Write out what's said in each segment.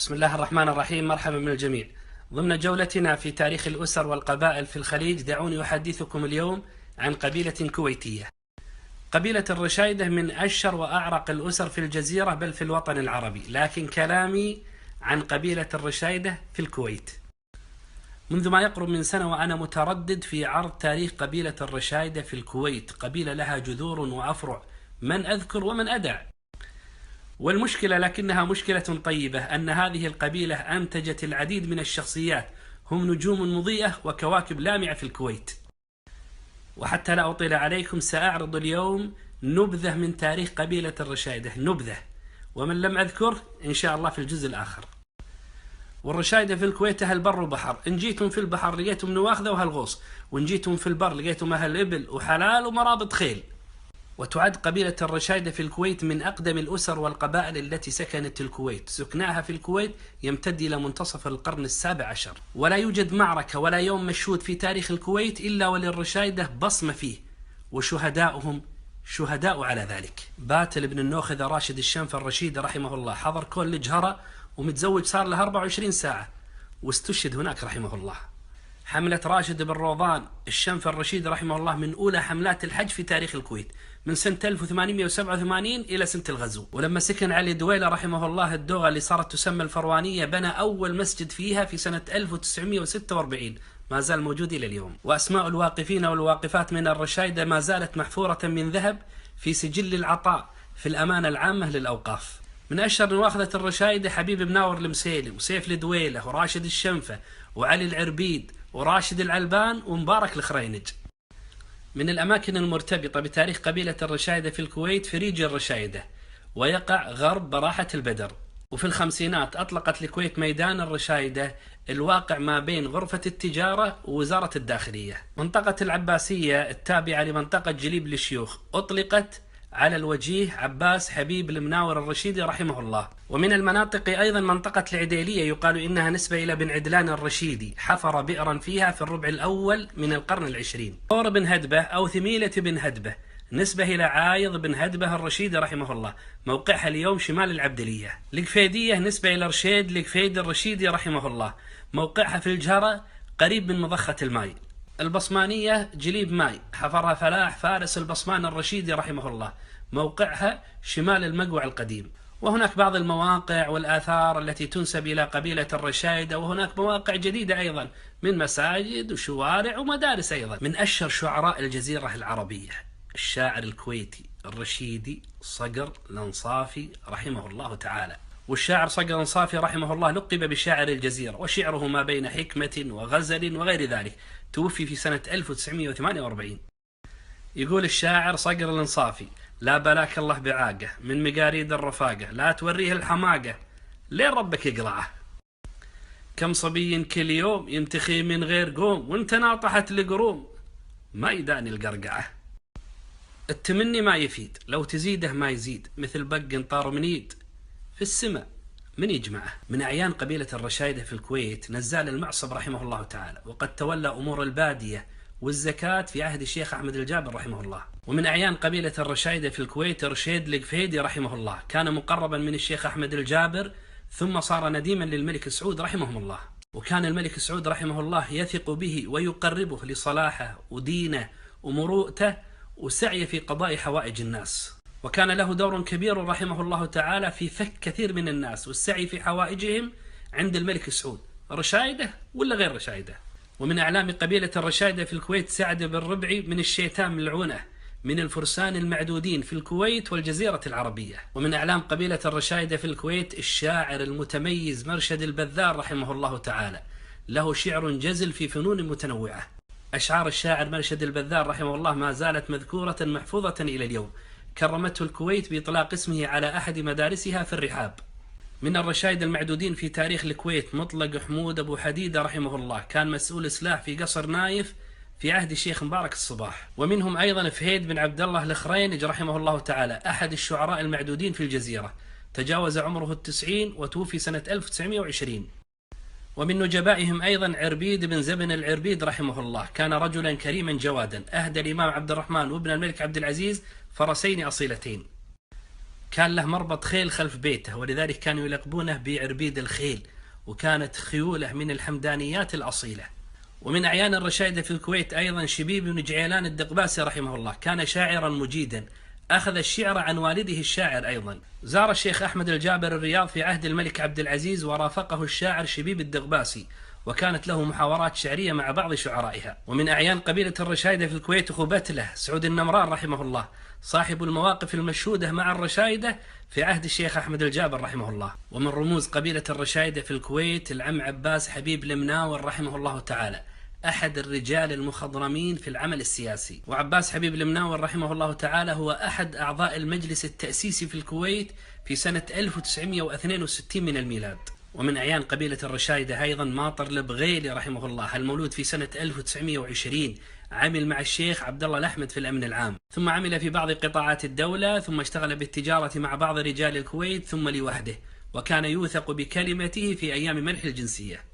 بسم الله الرحمن الرحيم. مرحبا من الجميع. ضمن جولتنا في تاريخ الأسر والقبائل في الخليج، دعوني أحدثكم اليوم عن قبيلة كويتية. قبيلة الرشايدة من أشهر وأعرق الأسر في الجزيرة بل في الوطن العربي، لكن كلامي عن قبيلة الرشايدة في الكويت. منذ ما يقرب من سنة وأنا متردد في عرض تاريخ قبيلة الرشايدة في الكويت. قبيلة لها جذور وأفرع، من أذكر ومن أدع. والمشكلة، لكنها مشكلة طيبة، أن هذه القبيلة أنتجت العديد من الشخصيات هم نجوم مضيئة وكواكب لامعة في الكويت. وحتى لا أطيل عليكم، سأعرض اليوم نبذة من تاريخ قبيلة الرشايدة، نبذة، ومن لم أذكر إن شاء الله في الجزء الآخر. والرشايدة في الكويت أهل بر وبحر. إن جيتم في البحر لقيتم نواخذة وهالغوص، وإن جيتم في البر لقيتم أهل إبل وحلال ومرابط خيل. وتعد قبيلة الرشايدة في الكويت من أقدم الأسر والقبائل التي سكنت الكويت. سكناها في الكويت يمتد إلى منتصف القرن السابع عشر، ولا يوجد معركة ولا يوم مشهود في تاريخ الكويت إلا وللرشايدة بصمة فيه، وشهداؤهم شهداء على ذلك. باتل بن النوخذة راشد الشنف الرشيدي رحمه الله حضر كولج هرة ومتزوج صار له 24 ساعة واستشهد هناك رحمه الله. حملة راشد بن روضان الشنف الرشيدي رحمه الله من أولى حملات الحج في تاريخ الكويت، من سنة 1887 إلى سنة الغزو. ولما سكن علي دويلة رحمه الله الدوغة اللي صارت تسمى الفروانية، بنى أول مسجد فيها في سنة 1946، ما زال موجود إلى اليوم. وأسماء الواقفين والواقفات من الرشايدة ما زالت محفورة من ذهب في سجل العطاء في الأمانة العامة للأوقاف. من أشهر نواخذة الرشايدة حبيب بناور المسيلي وسيف الدويلة وراشد الشنفة وعلي العربيد وراشد العلبان ومبارك الخرينج. من الأماكن المرتبطة بتاريخ قبيلة الرشايدة في الكويت فريج الرشايدة، ويقع غرب براحة البدر. وفي الخمسينات أطلقت الكويت ميدان الرشايدة الواقع ما بين غرفة التجارة ووزارة الداخلية. منطقة العباسية التابعة لمنطقة جليب للشيوخ أطلقت على الوجيه عباس حبيب المناور الرشيدي رحمه الله. ومن المناطق أيضا منطقة العديلية، يقال إنها نسبة إلى بن عدلان الرشيدي، حفر بئرا فيها في الربع الأول من القرن العشرين. ثور بن هدبة أو ثميلة بن هدبة نسبة إلى عايض بن هدبة الرشيدي رحمه الله، موقعها اليوم شمال العبدلية. القفيدية نسبة إلى رشيد القفيدي الرشيدي رحمه الله، موقعها في الجهرة قريب من مضخة الماء. البصمانية جليب ماي، حفرها فلاح فارس البصمان الرشيدي رحمه الله، موقعها شمال المقوع القديم. وهناك بعض المواقع والآثار التي تنسب إلى قبيلة الرشايدة، وهناك مواقع جديدة أيضا من مساجد وشوارع ومدارس. أيضا من أشهر شعراء الجزيرة العربية الشاعر الكويتي الرشيدي صقر الأنصافي رحمه الله تعالى. والشاعر صقر الأنصافي رحمه الله لقب بشاعر الجزيرة، وشعره ما بين حكمة وغزل وغير ذلك. توفي في سنة 1948. يقول الشاعر صقر الأنصافي: لا بلاك الله بعاقه من مقاريد الرفاقة، لا توريه الحماقة لين ربك يقلعه. كم صبي كل يوم ينتخي من غير قوم، وانت ناطحت القروم ما يداني القرقعة. التمني ما يفيد، لو تزيده ما يزيد، مثل بق طار منيد في السماء من يجمعه. من أعيان قبيلة الرشايدة في الكويت نزال المعصب رحمه الله تعالى، وقد تولى أمور البادية والزكاة في عهد الشيخ أحمد الجابر رحمه الله. ومن أعيان قبيلة الرشايدة في الكويت رشيد القفيدي رحمه الله، كان مقربا من الشيخ أحمد الجابر ثم صار نديما للملك سعود رحمه الله. وكان الملك سعود رحمه الله يثق به ويقربه لصلاحه ودينه ومروءته وسعي في قضاء حوائج الناس. وكان له دور كبير رحمه الله تعالى في فك كثير من الناس والسعي في حوائجهم عند الملك سعود، رشايدة ولا غير رشايدة. ومن أعلام قبيلة الرشايدة في الكويت سعد بن ربعي من الشيتان ملعونة، من الفرسان المعدودين في الكويت والجزيرة العربية. ومن أعلام قبيلة الرشايدة في الكويت الشاعر المتميز مرشد البذار رحمه الله تعالى، له شعر جزل في فنون متنوعة. أشعار الشاعر مرشد البذار رحمه الله ما زالت مذكورة محفوظة إلى اليوم. كرمته الكويت بإطلاق اسمه على أحد مدارسها في الرحاب. من الرشايد المعدودين في تاريخ الكويت مطلق حمود أبو حديدة رحمه الله، كان مسؤول سلاح في قصر نايف في عهد الشيخ مبارك الصباح. ومنهم أيضا فهيد بن عبد الله الخرينج رحمه الله تعالى، أحد الشعراء المعدودين في الجزيرة، تجاوز عمره 90 وتوفي سنة 1920. ومن نجبائهم أيضا عربيد بن زبن العربيد رحمه الله، كان رجلا كريما جوادا، أهدى الإمام عبد الرحمن وابن الملك عبد العزيز فرسين أصيلتين. كان له مربط خيل خلف بيته، ولذلك كانوا يلقبونه بعربيد الخيل، وكانت خيوله من الحمدانيات الأصيلة. ومن أعيان الرشائد في الكويت أيضا شبيب بن جعيلان الدقباسي رحمه الله، كان شاعرا مجيدا، أخذ الشعر عن والده الشاعر. أيضا زار الشيخ أحمد الجابر الرياض في عهد الملك عبد العزيز، ورافقه الشاعر شبيب الدقباسي، وكانت له محاورات شعرية مع بعض شعرائها. ومن أعيان قبيلة الرشايدة في الكويت أخو بتله سعود النمران رحمه الله، صاحب المواقف المشهودة مع الرشايدة في عهد الشيخ أحمد الجابر رحمه الله. ومن رموز قبيلة الرشايدة في الكويت العم عباس حبيب المناور رحمه الله تعالى، أحد الرجال المخضرمين في العمل السياسي. وعباس حبيب المناور رحمه الله تعالى هو أحد أعضاء المجلس التأسيسي في الكويت في سنة 1962 من الميلاد. ومن أعيان قبيلة الرشايدة أيضا ماطر البغيلي رحمه الله، المولود في سنة 1920، عمل مع الشيخ عبد الله الأحمد في الأمن العام، ثم عمل في بعض قطاعات الدولة، ثم اشتغل بالتجارة مع بعض رجال الكويت، ثم لوحده، وكان يوثق بكلمته في أيام منح الجنسية.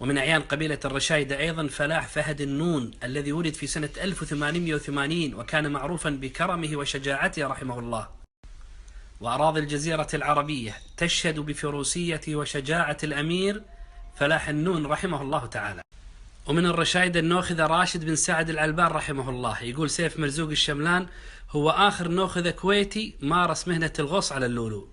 ومن أعيان قبيلة الرشايدة أيضا فلاح فهد النون، الذي ولد في سنة 1880، وكان معروفا بكرمه وشجاعته رحمه الله. وأراضي الجزيرة العربية تشهد بفروسية وشجاعة الأمير فلاح النون رحمه الله تعالى. ومن الرشايدة النوخذة راشد بن سعد العلبان رحمه الله، يقول سيف مرزوق الشملان هو آخر نوخذة كويتي مارس مهنة الغوص على اللولو.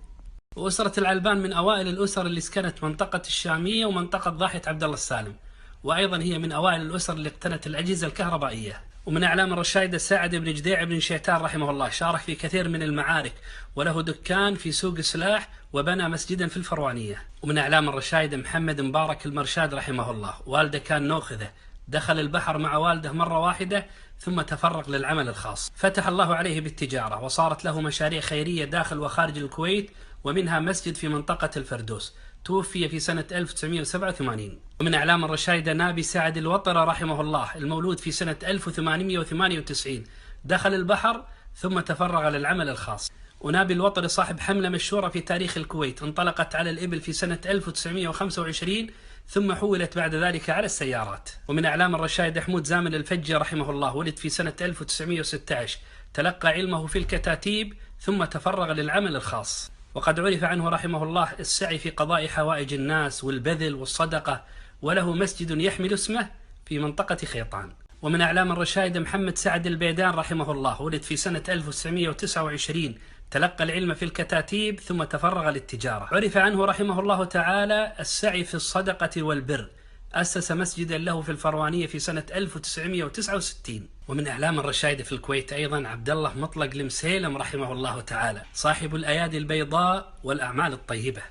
وأسرة العلبان من أوائل الأسر اللي سكنت منطقة الشامية ومنطقة ضاحية عبد الله السالم، وأيضا هي من أوائل الأسر اللي اقتنت الأجهزة الكهربائية. ومن أعلام الرشايدة سعد بن جديع بن شيتان رحمه الله، شارك في كثير من المعارك، وله دكان في سوق سلاح، وبنى مسجدا في الفروانية. ومن أعلام الرشايدة محمد مبارك المرشاد رحمه الله، والده كان نوخذة، دخل البحر مع والده مرة واحدة ثم تفرغ للعمل الخاص، فتح الله عليه بالتجارة، وصارت له مشاريع خيرية داخل وخارج الكويت، ومنها مسجد في منطقة الفردوس، توفي في سنة 1987. ومن أعلام الرشايدة نابي سعد الوطرة رحمه الله، المولود في سنة 1898، دخل البحر ثم تفرغ للعمل الخاص. ونابي الوطري صاحب حملة مشهورة في تاريخ الكويت، انطلقت على الإبل في سنة 1925، ثم حولت بعد ذلك على السيارات. ومن أعلام الرشايدة حمود زامل الفجي رحمه الله، ولد في سنة 1916، تلقى علمه في الكتاتيب ثم تفرغ للعمل الخاص. وقد عرف عنه رحمه الله السعي في قضاء حوائج الناس والبذل والصدقة، وله مسجد يحمل اسمه في منطقة خيطان. ومن أعلام الرشايدة محمد سعد البيدان رحمه الله، ولد في سنة 1929، تلقى العلم في الكتاتيب ثم تفرغ للتجارة. عرف عنه رحمه الله تعالى السعي في الصدقة والبر، أسس مسجدا له في الفروانية في سنة 1969. ومن أعلام الرشايدة في الكويت أيضا عبد الله مطلق المسيلم رحمه الله تعالى، صاحب الأيادي البيضاء والأعمال الطيبة.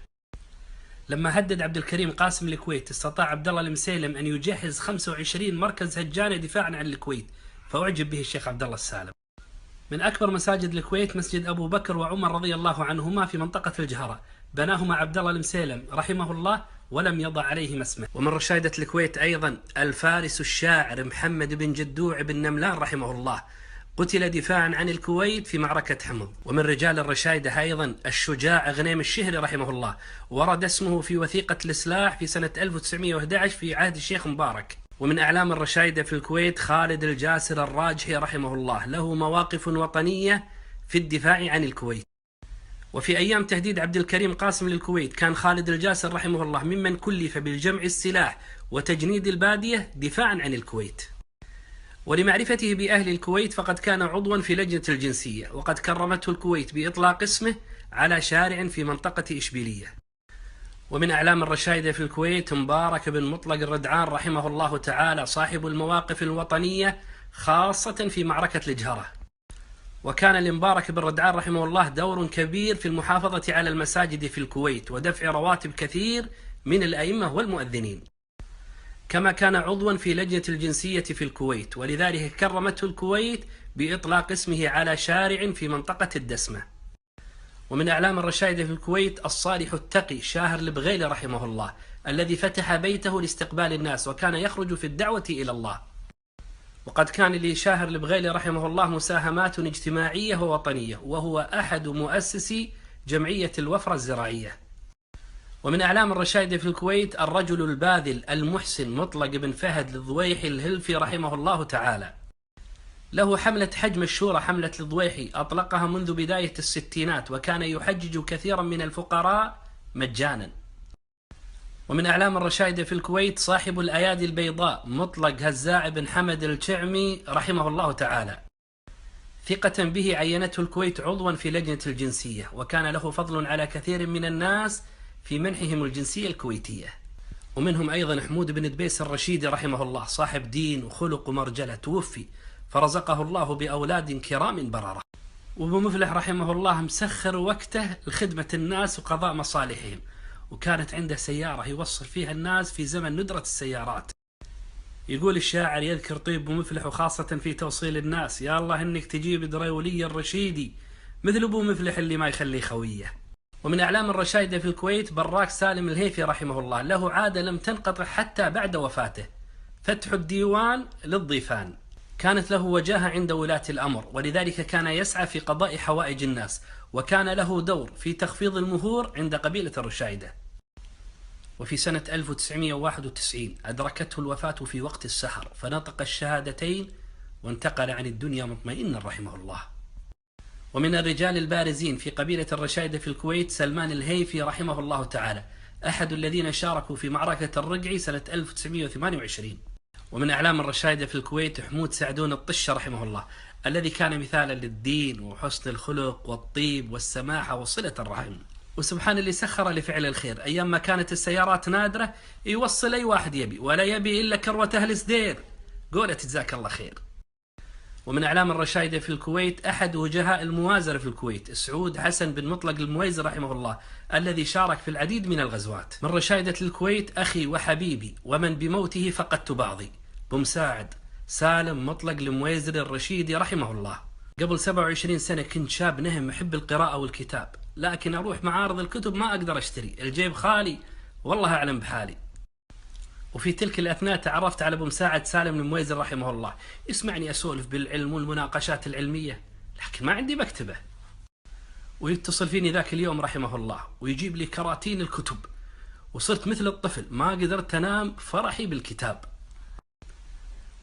لما هدد عبد الكريم قاسم الكويت، استطاع عبد الله المسيلم أن يجهز 25 مركز هجانة دفاعا عن الكويت، فأعجب به الشيخ عبد الله السالم. من أكبر مساجد الكويت مسجد أبو بكر وعمر رضي الله عنهما في منطقة الجهرة، بناهما عبد الله المسيلم رحمه الله ولم يضع عليهما اسمه. ومن رشايدة الكويت أيضا الفارس الشاعر محمد بن جدوع بن نملان رحمه الله، قتل دفاعا عن الكويت في معركة حمض. ومن رجال الرشايدة أيضا الشجاع غنيم الشهري رحمه الله، ورد اسمه في وثيقة الإصلاح في سنة 1911 في عهد الشيخ مبارك. ومن أعلام الرشايدة في الكويت خالد الجاسر الراجحي رحمه الله، له مواقف وطنية في الدفاع عن الكويت. وفي أيام تهديد عبد الكريم قاسم للكويت كان خالد الجاسر رحمه الله ممن كلف بالجمع السلاح وتجنيد البادية دفاعا عن الكويت. ولمعرفته بأهل الكويت فقد كان عضوا في لجنة الجنسية، وقد كرمته الكويت بإطلاق اسمه على شارع في منطقة إشبيلية. ومن أعلام الرشايدة في الكويت مبارك بن مطلق الردعان رحمه الله تعالى، صاحب المواقف الوطنية خاصة في معركة الجهرة. وكان لمبارك بن ردعان رحمه الله دور كبير في المحافظة على المساجد في الكويت ودفع رواتب كثير من الأئمة والمؤذنين، كما كان عضوا في لجنة الجنسية في الكويت، ولذلك كرمته الكويت بإطلاق اسمه على شارع في منطقة الدسمة. ومن أعلام الرشايدة في الكويت الصالح التقي شاهر البغيلي رحمه الله، الذي فتح بيته لاستقبال الناس وكان يخرج في الدعوة إلى الله. وقد كان لشاهر البغيلي رحمه الله مساهمات اجتماعية ووطنية، وهو أحد مؤسسي جمعية الوفرة الزراعية. ومن أعلام الرشايدة في الكويت الرجل الباذل المحسن مطلق بن فهد الضويحي الهلفي رحمه الله تعالى، له حملة حج مشهورة، حملة الضويحي، أطلقها منذ بداية الستينات، وكان يحجج كثيرا من الفقراء مجانا. ومن أعلام الرشايدة في الكويت صاحب الأيادي البيضاء مطلق هزاع بن حمد الجعمي رحمه الله تعالى، ثقة به عينته الكويت عضوا في لجنة الجنسية، وكان له فضل على كثير من الناس في منحهم الجنسية الكويتية. ومنهم أيضا حمود بن دبيس الرشيدي رحمه الله، صاحب دين وخلق ومرجلة، توفي فرزقه الله بأولاد كرام بررة. وابو مفلح رحمه الله مسخر وقته لخدمة الناس وقضاء مصالحهم، وكانت عنده سيارة يوصل فيها الناس في زمن ندرة السيارات. يقول الشاعر يذكر طيب ابو مفلح وخاصة في توصيل الناس: يا الله انك تجيب دريولي الرشيدي مثل ابو مفلح اللي ما يخليه خويه. ومن أعلام الرشايدة في الكويت براك سالم الهيفي رحمه الله، له عادة لم تنقطع حتى بعد وفاته: فتح الديوان للضيفان. كانت له وجاهة عند ولاة الأمر، ولذلك كان يسعى في قضاء حوائج الناس، وكان له دور في تخفيض المهور عند قبيلة الرشايدة. وفي سنة 1991 أدركته الوفاة في وقت السحر، فنطق الشهادتين وانتقل عن الدنيا مطمئنا رحمه الله. ومن الرجال البارزين في قبيلة الرشايدة في الكويت سلمان الهيفي رحمه الله تعالى، أحد الذين شاركوا في معركة الرقعي سنة 1928. ومن أعلام الرشايدة في الكويت حمود سعدون الطشة رحمه الله، الذي كان مثالا للدين وحسن الخلق والطيب والسماحة وصلة الرحم. وسبحان اللي سخر لفعل الخير، أيام ما كانت السيارات نادرة يوصل أي واحد يبي، ولا يبي إلا كروة أهل سدير، قولت جزاك الله خير. ومن أعلام الرشايدة في الكويت أحد وجهاء الموازرة في الكويت سعود حسن بن مطلق المويزر رحمه الله، الذي شارك في العديد من الغزوات. من رشايدة الكويت أخي وحبيبي ومن بموته فقدت بعضي، بمساعد سالم مطلق المويزر الرشيدي رحمه الله. قبل 27 سنة كنت شاب نهم محب القراءة والكتاب، لكن أروح معارض الكتب ما أقدر أشتري، الجيب خالي والله أعلم بحالي. وفي تلك الأثناء تعرفت على أبو مساعد سالم المويزر رحمه الله، يسمعني أسولف بالعلم والمناقشات العلمية، لكن ما عندي مكتبة. ويتصل فيني ذاك اليوم رحمه الله ويجيب لي كراتين الكتب، وصرت مثل الطفل ما قدرت أنام فرحي بالكتاب.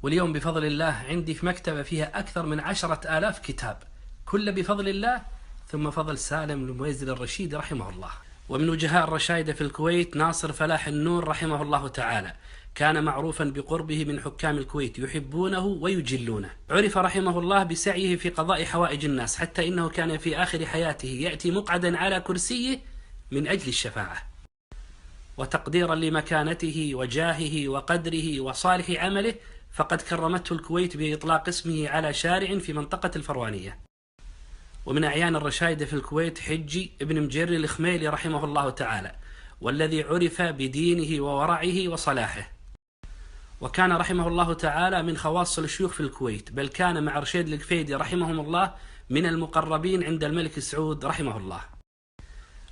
واليوم بفضل الله عندي في مكتبة فيها أكثر من 10,000 كتاب، كله بفضل الله ثم فضل سالم المويزر الرشيدي رحمه الله. ومن وجهاء الرشايدة في الكويت ناصر فلاح النور رحمه الله تعالى، كان معروفا بقربه من حكام الكويت يحبونه ويجلونه. عرف رحمه الله بسعيه في قضاء حوائج الناس، حتى إنه كان في آخر حياته يأتي مقعدا على كرسيه من أجل الشفاعة. وتقديرا لمكانته وجاهه وقدره وصالح عمله، فقد كرمته الكويت بإطلاق اسمه على شارع في منطقة الفروانية. ومن أعيان الرشايدة في الكويت حجي ابن مجري الخميلي رحمه الله تعالى، والذي عرف بدينه وورعه وصلاحه، وكان رحمه الله تعالى من خواص الشيوخ في الكويت، بل كان مع رشيد القفيدي رحمهم الله من المقربين عند الملك سعود رحمه الله.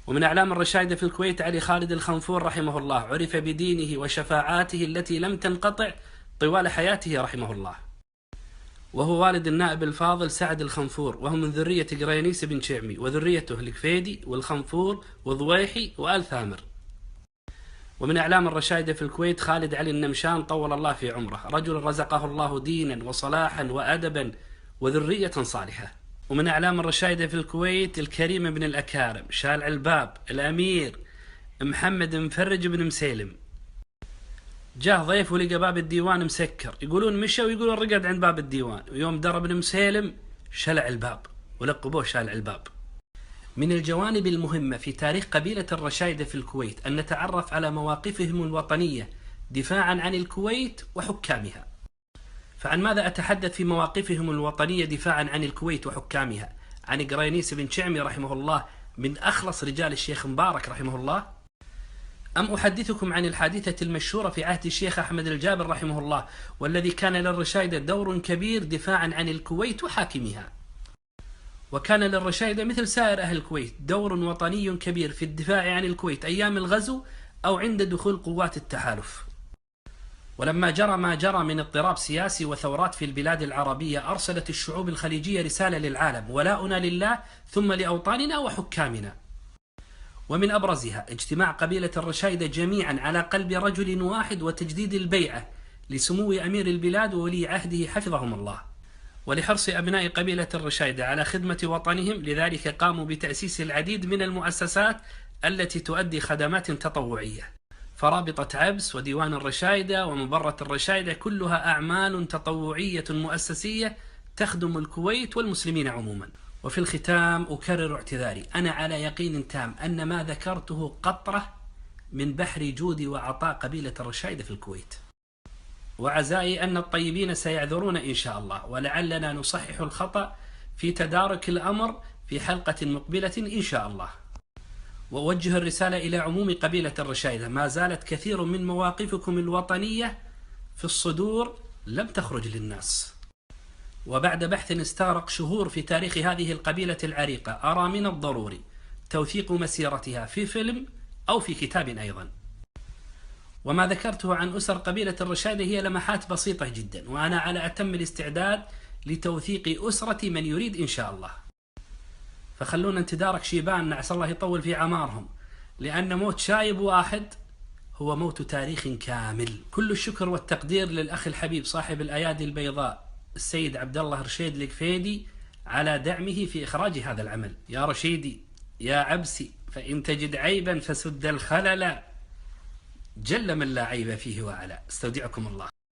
ومن أعلام الرشايدة في الكويت علي خالد الخنفور رحمه الله، عرف بدينه وشفاعاته التي لم تنقطع طوال حياته رحمه الله، وهو والد النائب الفاضل سعد الخنفور، وهو من ذرية قرينيس بن شعمي، وذريته القفيدي والخنفور وضويحي وآل ثامر. ومن أعلام الرشايدة في الكويت خالد علي النمشان طول الله في عمره، رجل رزقه الله دينا وصلاحا وأدبا وذرية صالحة. ومن أعلام الرشايدة في الكويت الكريم بن الأكارم شال الباب الأمير محمد مفرج بن مسيلم. جاء ضيف ولقى باب الديوان مسكر، يقولون مشى ويقولون رقد عند باب الديوان، ويوم درب بن مسيلم شلع الباب ولقبوه شالع الباب. من الجوانب المهمة في تاريخ قبيلة الرشايدة في الكويت أن نتعرف على مواقفهم الوطنية دفاعا عن الكويت وحكامها. فعن ماذا أتحدث في مواقفهم الوطنية دفاعا عن الكويت وحكامها؟ عن قرينيس بن شعمي رحمه الله، من أخلص رجال الشيخ مبارك رحمه الله، أم أحدثكم عن الحادثة المشهورة في عهد الشيخ أحمد الجابر رحمه الله، والذي كان للرشايدة دور كبير دفاعا عن الكويت وحاكمها؟ وكان للرشايدة مثل سائر أهل الكويت دور وطني كبير في الدفاع عن الكويت أيام الغزو أو عند دخول قوات التحالف. ولما جرى ما جرى من اضطراب سياسي وثورات في البلاد العربية، أرسلت الشعوب الخليجية رسالة للعالم: ولاؤنا لله ثم لأوطاننا وحكامنا. ومن أبرزها اجتماع قبيلة الرشايدة جميعا على قلب رجل واحد وتجديد البيعة لسمو أمير البلاد وولي عهده حفظهم الله. ولحرص أبناء قبيلة الرشايدة على خدمة وطنهم، لذلك قاموا بتأسيس العديد من المؤسسات التي تؤدي خدمات تطوعية، فرابطة عبس وديوان الرشايدة ومبرة الرشايدة كلها أعمال تطوعية مؤسسية تخدم الكويت والمسلمين عموما. وفي الختام أكرر اعتذاري، أنا على يقين تام أن ما ذكرته قطرة من بحر جود وعطاء قبيلة الرشايدة في الكويت، وعزائي أن الطيبين سيعذرون إن شاء الله، ولعلنا نصحح الخطأ في تدارك الأمر في حلقة مقبلة إن شاء الله. وأوجه الرسالة إلى عموم قبيلة الرشايدة، ما زالت كثير من مواقفكم الوطنية في الصدور لم تخرج للناس، وبعد بحث استغرق شهور في تاريخ هذه القبيلة العريقة أرى من الضروري توثيق مسيرتها في فيلم أو في كتاب أيضا. وما ذكرته عن أسر قبيلة الرشايدة هي لمحات بسيطة جدا، وأنا على أتم الاستعداد لتوثيق أسرة من يريد إن شاء الله. فخلونا نتدارك شيباننا عسى الله يطول في أعمارهم، لأن موت شايب واحد هو موت تاريخ كامل. كل الشكر والتقدير للأخ الحبيب صاحب الأيادي البيضاء السيد عبد الله رشيد القفيدي على دعمه في إخراج هذا العمل. يا رشيدي يا عبسي، فإن تجد عيبا فسد الخلل، جل من لا عيب فيه وعلا. استودعكم الله.